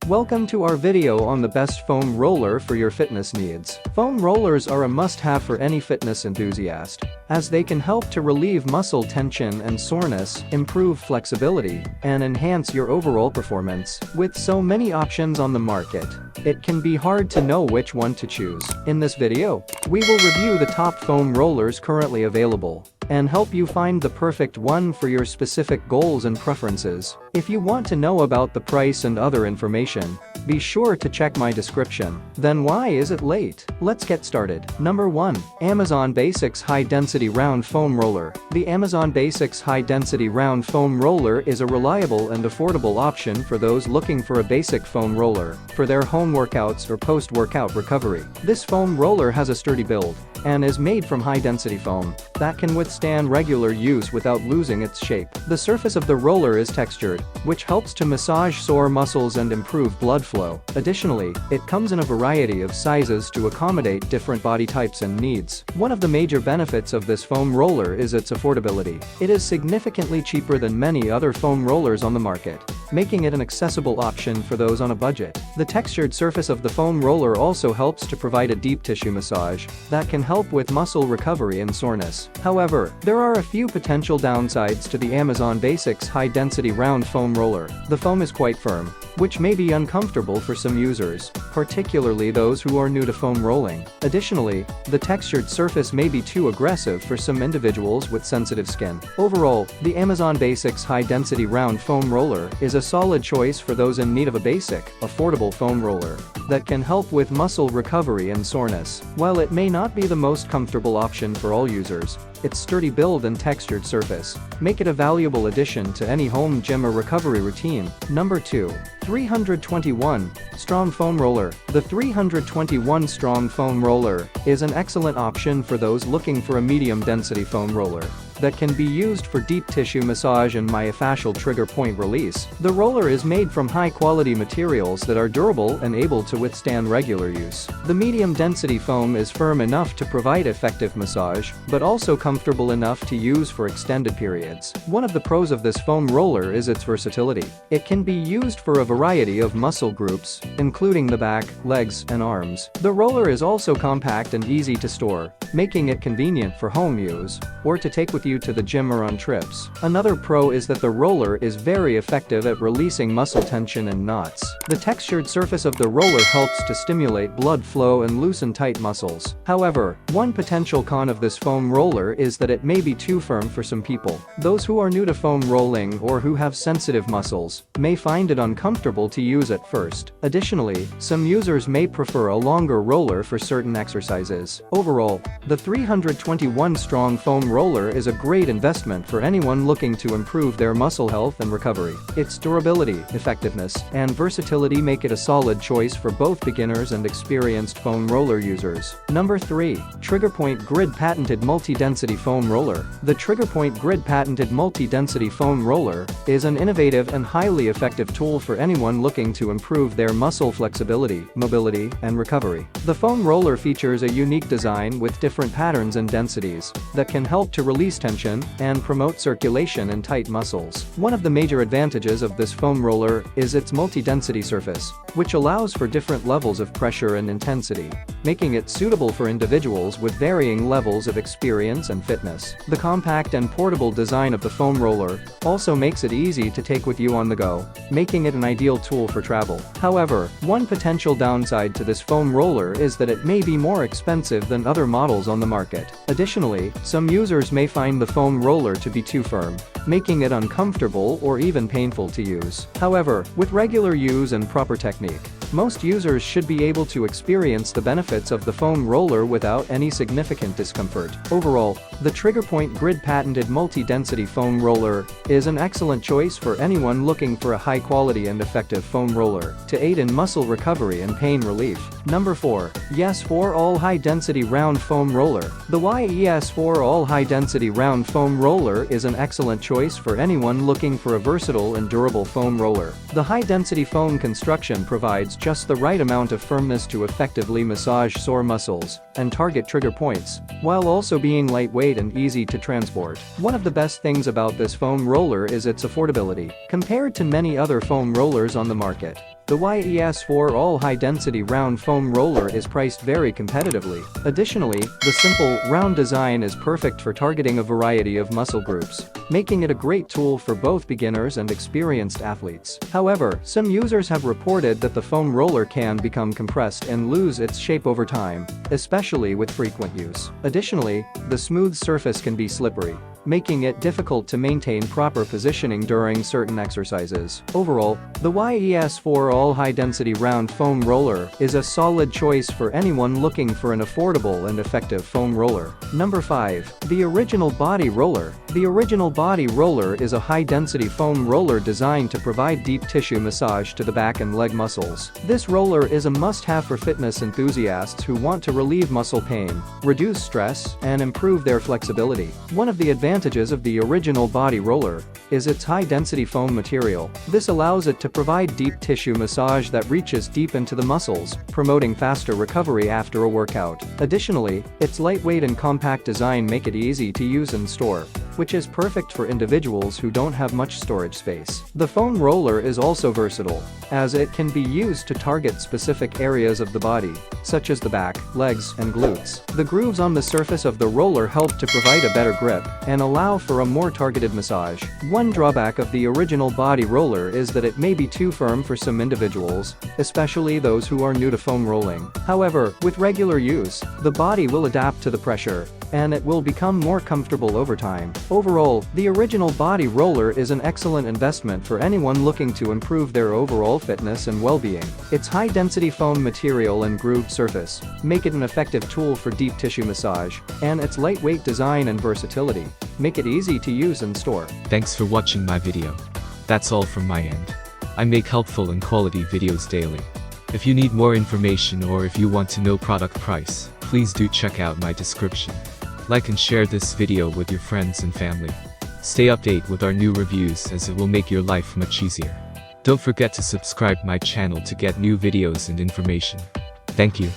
Welcome to our video on the best foam roller for your fitness needs. Foam rollers are a must-have for any fitness enthusiast, as they can help to relieve muscle tension and soreness, improve flexibility, and enhance your overall performance. With so many options on the market, it can be hard to know which one to choose. In this video, we will review the top foam rollers currently available and help you find the perfect one for your specific goals and preferences. If you want to know about the price and other information, be sure to check my description. Then why is it late? Let's get started. Number 1. Amazon Basics High Density Round Foam Roller. The Amazon Basics High Density Round Foam Roller is a reliable and affordable option for those looking for a basic foam roller for their home workouts or post-workout recovery. This foam roller has a sturdy build and is made from high-density foam that can withstand regular use without losing its shape. The surface of the roller is textured, which helps to massage sore muscles and improve blood flow. Additionally, it comes in a variety of sizes to accommodate different body types and needs. One of the major benefits of this foam roller is its affordability. It is significantly cheaper than many other foam rollers on the market, making it an accessible option for those on a budget. The textured surface of the foam roller also helps to provide a deep tissue massage that can help with muscle recovery and soreness. However, there are a few potential downsides to the Amazon Basics High Density Round Foam Roller. The foam is quite firm, which may be uncomfortable for some users, particularly those who are new to foam rolling. Additionally, the textured surface may be too aggressive for some individuals with sensitive skin. Overall, the Amazon Basics High Density Round Foam Roller is a solid choice for those in need of a basic, affordable foam roller that can help with muscle recovery and soreness. While it may not be the most comfortable option for all users, its sturdy build and textured surface make it a valuable addition to any home gym or recovery routine. Number 2. 321 Strong Foam Roller. The 321 Strong Foam Roller is an excellent option for those looking for a medium-density foam roller that can be used for deep tissue massage and myofascial trigger point release. The roller is made from high-quality materials that are durable and able to withstand regular use. The medium-density foam is firm enough to provide effective massage, but also comfortable enough to use for extended periods. One of the pros of this foam roller is its versatility. It can be used for a variety of muscle groups, including the back, legs, and arms. The roller is also compact and easy to store, making it convenient for home use or to take with you to the gym or on trips. Another pro is that the roller is very effective at releasing muscle tension and knots. The textured surface of the roller helps to stimulate blood flow and loosen tight muscles. However, one potential con of this foam roller is that it may be too firm for some people. Those who are new to foam rolling or who have sensitive muscles may find it uncomfortable to use at first. Additionally, some users may prefer a longer roller for certain exercises. Overall, the 321 Strong Foam Roller is a great investment for anyone looking to improve their muscle health and recovery. Its durability, effectiveness, and versatility make it a solid choice for both beginners and experienced foam roller users. Number 3. TriggerPoint Grid Patented Multi-Density Foam Roller. The TriggerPoint Grid Patented Multi-Density Foam Roller is an innovative and highly effective tool for anyone looking to improve their muscle flexibility, mobility, and recovery. The foam roller features a unique design with different patterns and densities that can help to release tension and promote circulation in tight muscles. One of the major advantages of this foam roller is its multi-density surface, which allows for different levels of pressure and intensity, making it suitable for individuals with varying levels of experience and fitness. The compact and portable design of the foam roller also makes it easy to take with you on the go, making it an ideal tool for travel. However, one potential downside to this foam roller is that it may be more expensive than other models on the market. Additionally, some users may find the foam roller to be too firm, making it uncomfortable or even painful to use. However, with regular use and proper technique, most users should be able to experience the benefits of the foam roller without any significant discomfort. Overall, the TriggerPoint Grid Patented Multi-Density Foam Roller is an excellent choice for anyone looking for a high-quality and effective foam roller to aid in muscle recovery and pain relief. Number 4. YES4 All High Density Round Foam Roller. The YES4 All High Density Round Foam Roller is an excellent choice for anyone looking for a versatile and durable foam roller. The high-density foam construction provides just the right amount of firmness to effectively massage sore muscles and target trigger points, while also being lightweight and easy to transport. One of the best things about this foam roller is its affordability. Compared to many other foam rollers on the market, The YES4 all-high-density round foam roller is priced very competitively. Additionally, the simple, round design is perfect for targeting a variety of muscle groups, making it a great tool for both beginners and experienced athletes. However, some users have reported that the foam roller can become compressed and lose its shape over time, especially with frequent use. Additionally, the smooth surface can be slippery, making it difficult to maintain proper positioning during certain exercises. Overall, the YES4 all-high-density round foam roller is a solid choice for anyone looking for an affordable and effective foam roller. Number 5. The Original Body Roller. The Original Body Roller is a high-density foam roller designed to provide deep tissue massage to the back and leg muscles. This roller is a must-have for fitness enthusiasts who want to relieve muscle pain, reduce stress, and improve their flexibility. One of the advantages of the Original Body Roller is its high-density foam material. This allows it to provide deep tissue massage that reaches deep into the muscles, promoting faster recovery after a workout. Additionally, its lightweight and compact design make it easy to use and store, which is perfect for individuals who don't have much storage space. The foam roller is also versatile, as it can be used to target specific areas of the body, such as the back, legs, and glutes. The grooves on the surface of the roller help to provide a better grip and allow for a more targeted massage. One drawback of the Original Body Roller is that it may be too firm for some individuals, especially those who are new to foam rolling. However, with regular use, the body will adapt to the pressure, and it will become more comfortable over time. Overall, the Original Body Roller is an excellent investment for anyone looking to improve their overall fitness and well-being. Its high-density foam material and grooved surface make it an effective tool for deep tissue massage, and its lightweight design and versatility make it easy to use and store. Thanks for watching my video. That's all from my end. I make helpful and quality videos daily. If you need more information or if you want to know product price, please do check out my description. Like and share this video with your friends and family. Stay updated with our new reviews as it will make your life much easier. Don't forget to subscribe my channel to get new videos and information. Thank you.